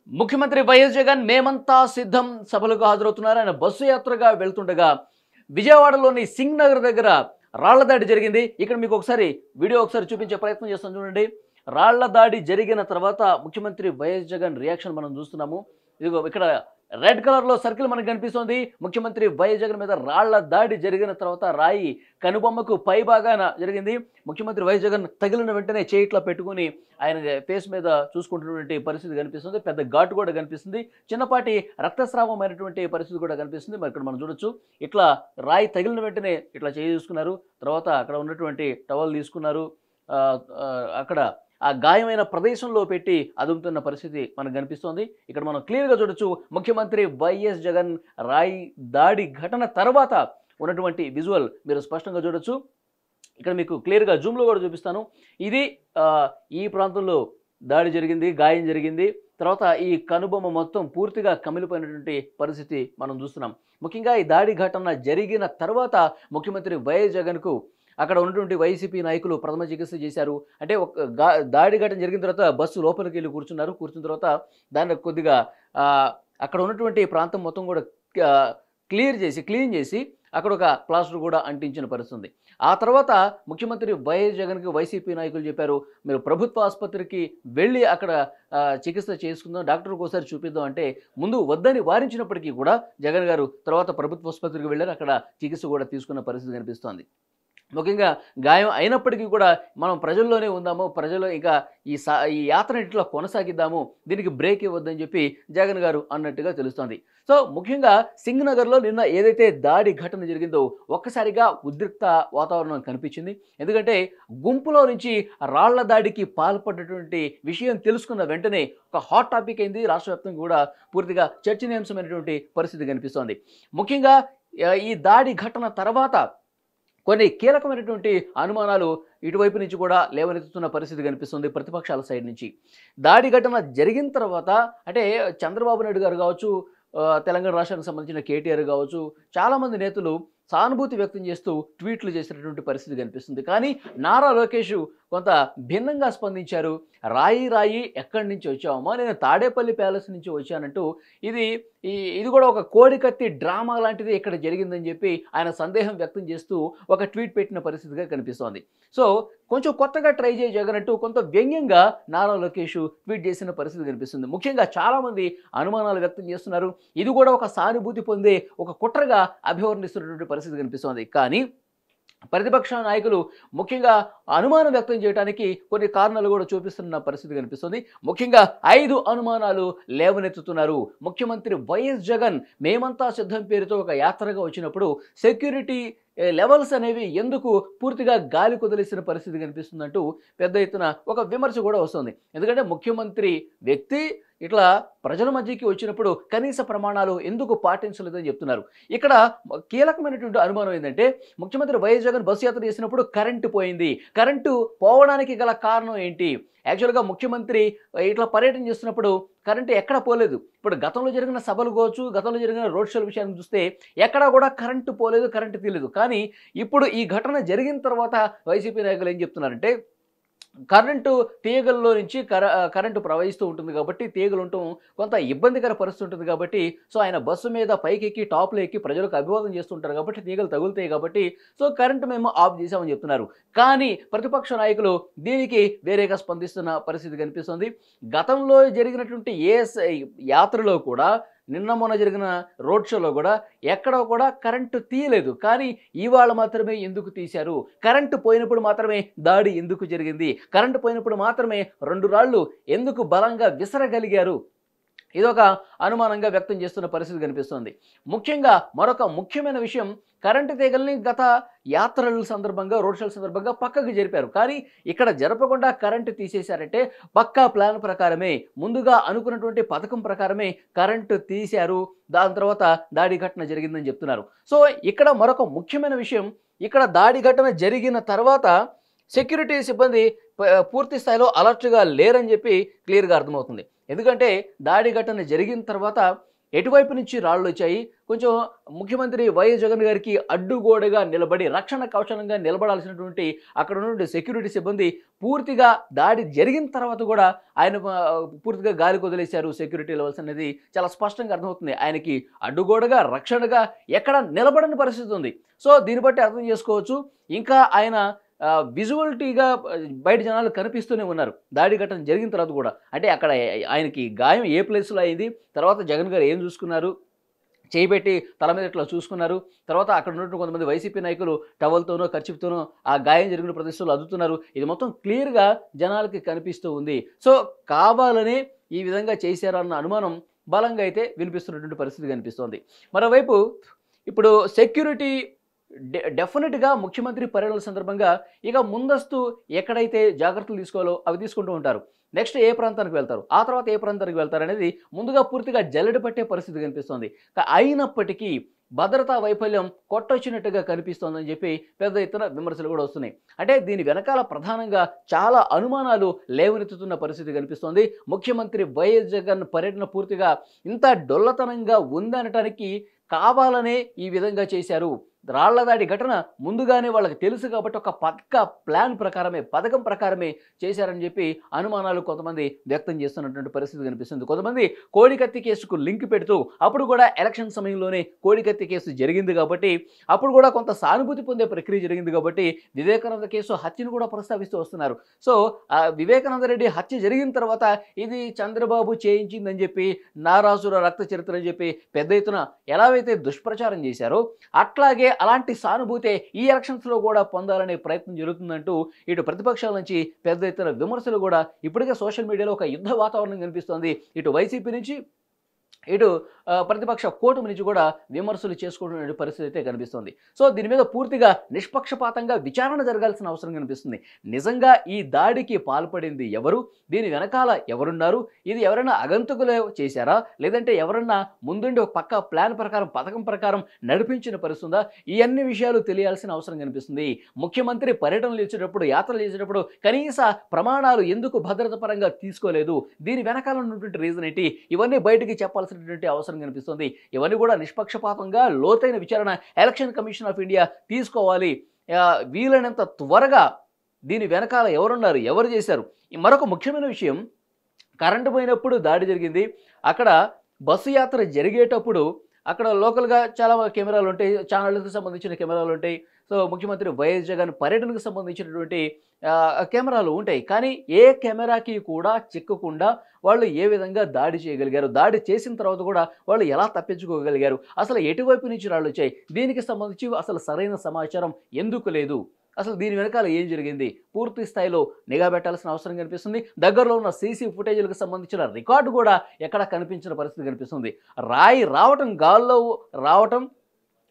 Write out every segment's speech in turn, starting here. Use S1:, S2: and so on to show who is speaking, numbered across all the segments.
S1: ముఖ్యమంత్రి వైఎస్ జగన్ మేమంతా సిద్ధం సభలకు హాజరవుతున్నారు. ఆయన బస్సు యాత్రగా వెళ్తుండగా విజయవాడలోని సింగ్ నగర్ దగ్గర రాళ్ల దాడి జరిగింది. ఇక్కడ మీకు ఒకసారి వీడియో చూపించే ప్రయత్నం చేస్తాను చూడండి. రాళ్ల దాడి జరిగిన తర్వాత ముఖ్యమంత్రి వైఎస్ జగన్ రియాక్షన్ మనం చూస్తున్నాము. ఇదిగో ఇక్కడ రెడ్ కలర్ లో సర్కిల్ మనకు కనిపిస్తోంది. ముఖ్యమంత్రి వైఎస్ జగన్ మీద రాళ్ల దాడి జరిగిన తర్వాత రాయి కనుబొమ్మకు పై భాగాన జరిగింది. ముఖ్యమంత్రి వైఎస్ జగన్ తగిలిన వెంటనే చేయిట్లా పెట్టుకుని ఆయన ఫేస్ మీద చూసుకుంటున్నటువంటి పరిస్థితి కనిపిస్తుంది. పెద్ద ఘాటు కూడా కనిపిస్తుంది. చిన్నపాటి రక్తస్రావమైనటువంటి పరిస్థితి కూడా కనిపిస్తుంది. మరి ఇక్కడ మనం చూడొచ్చు, ఇట్లా రాయి తగిలిన వెంటనే ఇట్లా చేయి చూసుకున్నారు. తర్వాత అక్కడ ఉన్నటువంటి టవల్ తీసుకున్నారు. అక్కడ ఆ గాయమైన ప్రదేశంలో పెట్టి అదుముతున్న పరిస్థితి మనకు కనిపిస్తోంది. ఇక్కడ మనం క్లియర్గా చూడొచ్చు, ముఖ్యమంత్రి వైఎస్ జగన్ రాయి దాడి ఘటన తర్వాత ఉన్నటువంటి విజువల్ మీరు స్పష్టంగా చూడొచ్చు. ఇక్కడ మీకు క్లియర్గా జూమ్లో కూడా చూపిస్తాను. ఇది ఈ ప్రాంతంలో దాడి జరిగింది, గాయం జరిగింది. తర్వాత ఈ కనుబొమ్మ మొత్తం పూర్తిగా కమిలిపోయినటువంటి పరిస్థితి మనం చూస్తున్నాం. ముఖ్యంగా ఈ దాడి ఘటన జరిగిన తర్వాత ముఖ్యమంత్రి వైఎస్ జగన్కు అక్కడ ఉన్నటువంటి వైసీపీ నాయకులు ప్రథమ చికిత్స చేశారు. అంటే దాడి ఘటన జరిగిన తర్వాత బస్సు లోపలికి వెళ్ళి కూర్చున్నారు. కూర్చున్న తర్వాత దాన్ని కొద్దిగా అక్కడ ఉన్నటువంటి ప్రాంతం మొత్తం కూడా క్లీన్ చేసి అక్కడ ఒక ప్లాస్టర్ కూడా అంటించిన పరిస్థితి. ఆ తర్వాత ముఖ్యమంత్రి వైఎస్ జగన్కి వైసీపీ నాయకులు చెప్పారు, మీరు ప్రభుత్వ ఆసుపత్రికి వెళ్ళి అక్కడ చికిత్స చేసుకుందాం, డాక్టర్కి ఒకసారి చూపిద్దాం అంటే ముందు వద్దని వారించినప్పటికీ కూడా జగన్ గారు తర్వాత ప్రభుత్వ ఆసుపత్రికి వెళ్ళారు. అక్కడ చికిత్స కూడా తీసుకున్న పరిస్థితి కనిపిస్తోంది. ముఖ్యంగా గాయం అయినప్పటికీ కూడా మనం ప్రజల్లోనే ఉందాము, ప్రజలు ఇంకా ఈ యాత్ర ఇట్లా కొనసాగిద్దాము, దీనికి బ్రేక్ ఇవ్వద్దని చెప్పి జగన్ గారు అన్నట్టుగా తెలుస్తోంది. సో ముఖ్యంగా సింగ్ నగర్లో నిన్న ఏదైతే దాడి ఘటన జరిగిందో ఒక్కసారిగా ఉద్రిక్త వాతావరణం కనిపించింది. ఎందుకంటే గుంపులో నుంచి రాళ్ల దాడికి పాల్పడినటువంటి విషయం తెలుసుకున్న వెంటనే ఒక హాట్ టాపిక్ అయింది. రాష్ట్ర వ్యాప్తంగా కూడా పూర్తిగా చర్చనీయాంశమైనటువంటి పరిస్థితి కనిపిస్తోంది. ముఖ్యంగా ఈ దాడి ఘటన తర్వాత కొన్ని కీలకమైనటువంటి అనుమానాలు ఇటువైపు నుంచి కూడా లేవనెత్తుతున్న పరిస్థితి కనిపిస్తుంది. ప్రతిపక్షాల సైడ్ నుంచి దాడి ఘటన జరిగిన తర్వాత అంటే చంద్రబాబు నాయుడు గారు కావచ్చు, తెలంగాణ రాష్ట్రానికి సంబంధించిన కేటీఆర్ కావచ్చు, చాలామంది నేతలు సానుభూతి వ్యక్తం చేస్తూ ట్వీట్లు చేసినటువంటి పరిస్థితి కనిపిస్తుంది. కానీ నారా లోకేష్ కొంత భిన్నంగా స్పందించారు. రాయి ఎక్కడి నుంచి వచ్చామో, నేను తాడేపల్లి ప్యాలెస్ నుంచి వచ్చానంటూ ఇది కూడా ఒక కోడికత్తి డ్రామా లాంటిది ఇక్కడ జరిగిందని చెప్పి ఆయన సందేహం వ్యక్తం చేస్తూ ఒక ట్వీట్ పెట్టిన పరిస్థితిగా కనిపిస్తోంది. సో కొంచెం కొత్తగా ట్రై చేయి జగన్ అంటూ కొంత వ్యంగ్యంగా నారా లోకేష్ ట్వీట్ చేసిన పరిస్థితి కనిపిస్తుంది. ముఖ్యంగా చాలామంది అనుమానాలు వ్యక్తం చేస్తున్నారు. ఇది కూడా ఒక సానుభూతి పొందే ఒక కుట్రగా అభివర్ణిస్తున్నటువంటి పరిస్థితి కనిపిస్తోంది. కానీ ప్రతిపక్ష నాయకులు ముఖ్యంగా అనుమానం వ్యక్తం చేయడానికి కొన్ని కారణాలు కూడా చూపిస్తున్న పరిస్థితి కనిపిస్తుంది. ముఖ్యంగా 5 అనుమానాలు లేవనెత్తుతున్నారు. ముఖ్యమంత్రి వైఎస్ జగన్ మేమంతా సిద్ధం పేరుతో ఒక యాత్రగా వచ్చినప్పుడు సెక్యూరిటీ లెవెల్స్ అనేవి ఎందుకు పూర్తిగా గాలి కుదిలేసిన పరిస్థితి కనిపిస్తుందంటూ పెద్ద ఎత్తున ఒక విమర్శ కూడా వస్తుంది. ఎందుకంటే ముఖ్యమంత్రి వ్యక్తి ఇట్లా ప్రజల మధ్యకి వచ్చినప్పుడు కనీస ప్రమాణాలు ఎందుకు పాటించలేదని చెప్తున్నారు. ఇక్కడ కీలకమైనటువంటి అనుమానం ఏంటంటే ముఖ్యమంత్రి వైఎస్ జగన్ బస్సు యాత్ర చేసినప్పుడు కరెంటు పోయింది. కరెంటు పోవడానికి గల కారణం ఏంటి? యాక్చువల్గా ముఖ్యమంత్రి ఇట్లా పర్యటన చేస్తున్నప్పుడు కరెంటు ఎక్కడ పోలేదు. ఇప్పుడు గతంలో జరిగిన సభలు కావచ్చు, గతంలో జరిగిన రోడ్ షోల విషయాన్ని చూస్తే ఎక్కడా కూడా కరెంటు పోలేదు, కరెంటు తీయలేదు. కానీ ఇప్పుడు ఈ ఘటన జరిగిన తర్వాత వైసీపీ నాయకులు ఏం చెప్తున్నారంటే కరెంటు తీగల్లో నుంచి కరెంటు ప్రవహిస్తూ ఉంటుంది కాబట్టి తీగలు ఉండటం కొంత ఇబ్బందికర పరిస్థితి ఉంటుంది కాబట్టి సో ఆయన బస్సు మీద పైకి ఎక్కి టాప్లో ఎక్కి ప్రజలకు అభివాదం చేస్తుంటారు కాబట్టి తీగలు తగులుతాయి కాబట్టి సో కరెంటు మేము ఆఫ్ చేసామని చెప్తున్నారు. కానీ ప్రతిపక్ష నాయకులు దీనికి వేరేగా స్పందిస్తున్న పరిస్థితి కనిపిస్తుంది. గతంలో జరిగినటువంటి యాత్రలో కూడా నిన్న మొన్న జరిగిన రోడ్ షోలో కూడా ఎక్కడ కూడా కరెంటు తీయలేదు. కానీ ఇవాళ మాత్రమే ఎందుకు తీశారు? కరెంటు పోయినప్పుడు మాత్రమే దాడి ఎందుకు జరిగింది? కరెంటు పోయినప్పుడు మాత్రమే 2 రాళ్ళు ఎందుకు బలంగా విసరగలిగారు? ఇదొక అనుమానంగా వ్యక్తం చేస్తున్న పరిస్థితి కనిపిస్తుంది. ముఖ్యంగా మరొక ముఖ్యమైన విషయం, కరెంటు తీగల్ని గత యాత్రల సందర్భంగా రోడ్ షోల సందర్భంగా పక్కకు జరిపారు. కానీ ఇక్కడ జరపకుండా కరెంటు తీసేశారంటే పక్కా ప్లాన్ ప్రకారమే, ముందుగా అనుకున్నటువంటి పథకం ప్రకారమే కరెంటు తీశారు. దాని తర్వాత దాడి ఘటన జరిగిందని చెప్తున్నారు. సో ఇక్కడ మరొక ముఖ్యమైన విషయం, ఇక్కడ దాడి ఘటన జరిగిన తర్వాత సెక్యూరిటీ సిబ్బంది పూర్తి స్థాయిలో అలర్ట్గా లేరని చెప్పి క్లియర్గా అర్థమవుతుంది. ఎందుకంటే దాడి ఘటన జరిగిన తర్వాత ఎటువైపు నుంచి రాళ్ళు వచ్చాయి, కొంచెం ముఖ్యమంత్రి వైఎస్ జగన్ గారికి అడ్డుగోడగా నిలబడి రక్షణ కవచంగా నిలబడాల్సినటువంటి అక్కడ ఉన్నటువంటి సెక్యూరిటీ సిబ్బంది పూర్తిగా దాడి జరిగిన తర్వాత కూడా ఆయన పూర్తిగా గాలి వదిలేశారు. సెక్యూరిటీ లెవెల్స్ అనేది చాలా స్పష్టంగా అర్థమవుతుంది. ఆయనకి అడ్డుగోడగా రక్షణగా ఎక్కడ నిలబడని పరిస్థితి ఉంది. సో దీన్ని బట్టి అర్థం చేసుకోవచ్చు, ఇంకా ఆయన విజువలిటీగా బయట జనాలు కనిపిస్తూనే ఉన్నారు దాడి ఘటన జరిగిన తర్వాత కూడా. అంటే అక్కడ ఆయనకి గాయం ఏ ప్లేస్లో అయింది, తర్వాత జగన్ గారు ఏం చూసుకున్నారు, చేయబెట్టి తల మీద ఇట్లా చూసుకున్నారు, తర్వాత అక్కడ ఉన్నటువంటి కొంతమంది వైసీపీ నాయకులు టవల్తోనో ఖర్చుతోనో ఆ గాయం జరిగిన ప్రదేశంలో అద్దుతున్నారు. ఇది మొత్తం క్లియర్గా జనాలకి కనిపిస్తూ ఉంది. సో కావాలనే ఈ విధంగా చేశారన్న అనుమానం బలంగా అయితే వినిపిస్తున్నటువంటి పరిస్థితి కనిపిస్తోంది. మరోవైపు ఇప్పుడు సెక్యూరిటీ డెఫినెట్గా ముఖ్యమంత్రి పర్యటన సందర్భంగా ఇక ముందస్తు ఎక్కడైతే జాగ్రత్తలు తీసుకోవాలో అవి తీసుకుంటూ ఉంటారు. నెక్స్ట్ ఏ ప్రాంతానికి వెళ్తారు, ఆ తర్వాత ఏ ప్రాంతానికి వెళ్తారు అనేది ముందుగా పూర్తిగా జల్లెడ పట్టే పరిస్థితి కనిపిస్తోంది. అయినప్పటికీ భద్రతా వైఫల్యం కొట్టొచ్చినట్టుగా కనిపిస్తోందని చెప్పి పెద్ద ఎత్తున విమర్శలు కూడా వస్తున్నాయి. అంటే దీని వెనకాల ప్రధానంగా చాలా అనుమానాలు లేవనెత్తుతున్న పరిస్థితి కనిపిస్తోంది. ముఖ్యమంత్రి వైఎస్ జగన్ పర్యటన పూర్తిగా ఇంత డొల్లతనంగా ఉందనటానికి కావాలనే ఈ విధంగా చేశారు. రాళ్లదాడి ఘటన ముందుగానే వాళ్ళకి తెలుసు కాబట్టి ఒక పథకం ప్రకారమే చేశారని చెప్పి అనుమానాలు కొంతమంది వ్యక్తం చేస్తున్నటువంటి పరిస్థితి కనిపిస్తుంది. కొంతమంది కోడికత్తి కేసుకు లింక్ పెడుతూ అప్పుడు కూడా ఎలక్షన్ సమయంలోనే కోడికత్తి కేసు జరిగింది కాబట్టి, అప్పుడు కూడా కొంత సానుభూతి పొందే ప్రక్రియ జరిగింది కాబట్టి వివేకానంద కేసు హత్యను కూడా ప్రస్తావిస్తూ వస్తున్నారు. సో వివేకానంద రెడ్డి హత్య జరిగిన తర్వాత ఇది చంద్రబాబు చేయించిందని చెప్పి, నారాసుర రక్త చరిత్ర అని చెప్పి పెద్ద ఎత్తున ఎలా అయితే దుష్ప్రచారం చేశారో అట్లాగే అలాంటి సానుభూతే ఈ ఎలక్షన్స్లో కూడా పొందాలనే ప్రయత్నం జరుగుతుందంటూ ఇటు ప్రతిపక్షాల నుంచి పెద్ద ఎత్తున విమర్శలు కూడా ఇప్పటికే సోషల్ మీడియాలో ఒక యుద్ధ వాతావరణం కనిపిస్తోంది. ఇటు వైసీపీ నుంచి ఇటు ప్రతిపక్ష కూటమి నుంచి కూడా విమర్శలు చేసుకుంటున్న పరిస్థితి అయితే కనిపిస్తుంది. సో దీని మీద పూర్తిగా నిష్పక్షపాతంగా విచారణ జరగాల్సిన అవసరం కనిపిస్తుంది. నిజంగా ఈ దాడికి పాల్పడింది ఎవరు, దీని వెనకాల ఎవరున్నారు, ఇది ఎవరైనా అగంతకులే చేశారా, లేదంటే ఎవరన్నా ముందుండి ఒక పథకం ప్రకారం నడిపించిన పరిస్థితుందా, ఈ అన్ని విషయాలు తెలియాల్సిన అవసరం కనిపిస్తుంది. ముఖ్యమంత్రి పర్యటనలు చేసేటప్పుడు, యాత్రలు చేసేటప్పుడు కనీస ప్రమాణాలు ఎందుకు భద్రత పరంగా తీసుకోలేదు, దీని వెనకాల ఉన్నటువంటి రీజన్ ఏంటి, ఇవన్నీ బయటికి చెప్పాల్సినటువంటి అవసరం కనిపిస్తుంది. ఇవన్నీ కూడా నిష్పక్షపాతంగా లోతైన విచారణ ఎలక్షన్ కమిషన్ ఆఫ్ ఇండియా తీసుకోవాలి. వీలైనంత త్వరగా దీని వెనకాల ఎవరున్నారు, ఎవరు చేశారు. మరొక ముఖ్యమైన విషయం, కరెంటు పోయినప్పుడు దాడి జరిగింది. అక్కడ బస్సు యాత్ర జరిగేటప్పుడు అక్కడ లోకల్గా చాలా కెమెరాలు ఉంటాయి, ఛానళ్ళకు సంబంధించిన కెమెరాలు ఉంటాయి. సో ముఖ్యమంత్రి వైఎస్ జగన్ పర్యటనకు సంబంధించినటువంటి కెమెరాలు ఉంటాయి. కానీ ఏ కెమెరాకి కూడా చిక్కకుండా వాళ్ళు ఏ విధంగా దాడి చేయగలిగారు, దాడి చేసిన తర్వాత కూడా వాళ్ళు ఎలా తప్పించుకోగలిగారు, అసలు ఎటువైపు నుంచి రాళ్ళు వచ్చాయి, దీనికి సంబంధించి అసలు సరైన సమాచారం ఎందుకు లేదు, అసలు దీని వెనకాల ఏం జరిగింది, పూర్తి స్థాయిలో నిఘా పెట్టాల్సిన అవసరం కనిపిస్తుంది. దగ్గరలో ఉన్న సీసీ ఫుటేజీలకు సంబంధించిన రికార్డు కూడా ఎక్కడ కనిపించిన పరిస్థితి కనిపిస్తుంది. గాల్లో రావటం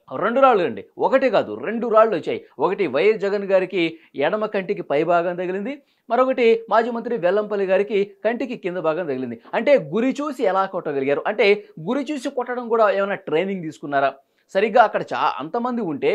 S1: 2 రాళ్ళు అండి, ఒకటి కాదు 2 రాళ్ళు వచ్చాయి. ఒకటి వైఎస్ జగన్ గారికి ఎడమ కంటికి పై భాగం తగిలింది, మరొకటి మాజీ మంత్రి వెల్లంపల్లి గారికి కంటికి కింద భాగం తగిలింది. అంటే గురి చూసి ఎలా కొట్టగలిగారు, అంటే గురి చూసి కొట్టడం కూడా ఏమైనా ట్రైనింగ్ తీసుకున్నారా? సరిగ్గా అక్కడ అంతమంది ఉంటే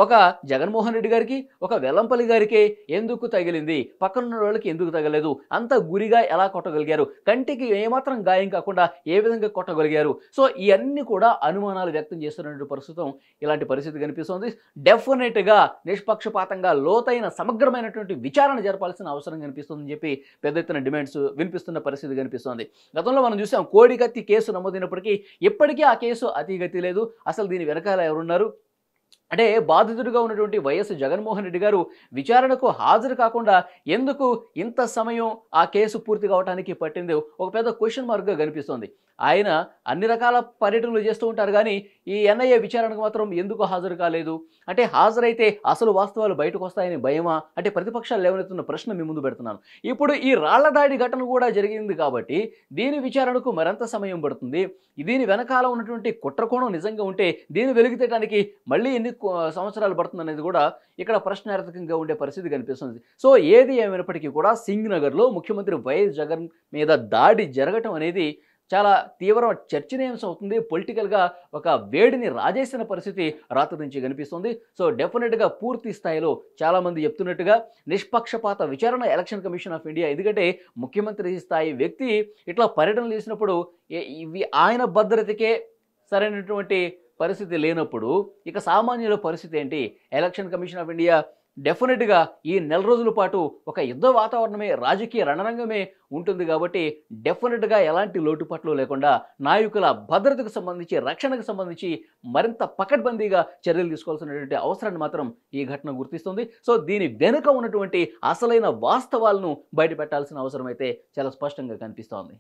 S1: ఒక జగన్మోహన్ రెడ్డి గారికి, ఒక వెల్లంపల్లి గారికి ఎందుకు తగిలింది, పక్కనున్న వాళ్ళకి ఎందుకు తగలేదు, అంత గురిగా ఎలా కొట్టగలిగారు, కంటికి ఏమాత్రం గాయం కాకుండా ఏ విధంగా కొట్టగలిగారు? సో ఇవన్నీ కూడా అనుమానాలు వ్యక్తం చేస్తున్నటువంటి ప్రస్తుతం ఇలాంటి పరిస్థితి కనిపిస్తుంది. డెఫినెట్గా నిష్పక్షపాతంగా లోతైన సమగ్రమైనటువంటి విచారణ జరపాల్సిన అవసరం కనిపిస్తుందని చెప్పి పెద్ద ఎత్తున డిమాండ్స్ వినిపిస్తున్న పరిస్థితి కనిపిస్తుంది. గతంలో మనం చూసాం కోడికత్తి కేసు నమోదైనప్పటికీ ఇప్పటికీ ఆ కేసు అతిగతి లేదు. అసలు దీని వెనకాల ఎవరున్నారు అంటే బాధితుడిగా ఉన్నటువంటి వైఎస్ జగన్మోహన్ రెడ్డి గారు విచారణకు హాజరు కాకుండా ఎందుకు ఇంత సమయం ఆ కేసు పూర్తి కావడానికి పట్టింది ఒక పెద్ద క్వశ్చన్ మార్క్గా కనిపిస్తోంది. ఆయన అన్ని రకాల పర్యటనలు చేస్తూ ఉంటారు కానీ ఈ ఎన్ఐఏ విచారణకు మాత్రం ఎందుకు హాజరు కాలేదు? అంటే హాజరైతే అసలు వాస్తవాలు బయటకు వస్తాయని భయమా? అంటే ప్రతిపక్షాలు లేవనెత్తున్న ప్రశ్న మీ ముందు పెడుతున్నాను. ఇప్పుడు ఈ రాళ్ల దాడి ఘటన కూడా జరిగింది కాబట్టి దీని విచారణకు మరింత సమయం పడుతుంది. దీని వెనకాల ఉన్నటువంటి కుట్రకోణం నిజంగా ఉంటే దీన్ని వెలికితేయడానికి మళ్ళీ ఎన్ని సంవత్సరాలు పడుతుంది అనేది కూడా ఇక్కడ ప్రశ్నార్థకంగా ఉండే పరిస్థితి కనిపిస్తుంది. సో ఏది ఏమైనప్పటికీ కూడా సింగ్ నగర్లో ముఖ్యమంత్రి వైఎస్ జగన్ మీద దాడి జరగటం అనేది చాలా తీవ్ర చర్చనీయాంశం అవుతుంది. పొలిటికల్గా ఒక వేడిని రాజేసిన పరిస్థితి రాత్రి నుంచి కనిపిస్తుంది. సో డెఫినెట్గా పూర్తి స్థాయిలో చాలామంది చెప్తున్నట్టుగా నిష్పక్షపాత విచారణ ఎలక్షన్ కమిషన్ ఆఫ్ ఇండియా, ఎందుకంటే ముఖ్యమంత్రి స్థాయి వ్యక్తి ఇట్లా పర్యటనలు చేసినప్పుడు ఇవి ఆయన భద్రతకే సరైనటువంటి పరిస్థితి లేనప్పుడు ఇక సామాన్యుల పరిస్థితి ఏంటి? ఎలక్షన్ కమిషన్ ఆఫ్ ఇండియా డెఫినెట్గా ఈ నెల రోజుల పాటు ఒక యుద్ధ వాతావరణమే, రాజకీయ రణరంగమే ఉంటుంది కాబట్టి డెఫినెట్గా ఎలాంటి లోటుపాట్లు లేకుండా నాయకుల భద్రతకు సంబంధించి, రక్షణకు సంబంధించి మరింత పకడ్బందీగా చర్యలు తీసుకోవాల్సినటువంటి అవసరాన్ని మాత్రం ఈ ఘటన గుర్తిస్తుంది. సో దీని వెనుక ఉన్నటువంటి అసలైన వాస్తవాలను బయటపెట్టాల్సిన అవసరం అయితే చాలా స్పష్టంగా కనిపిస్తోంది.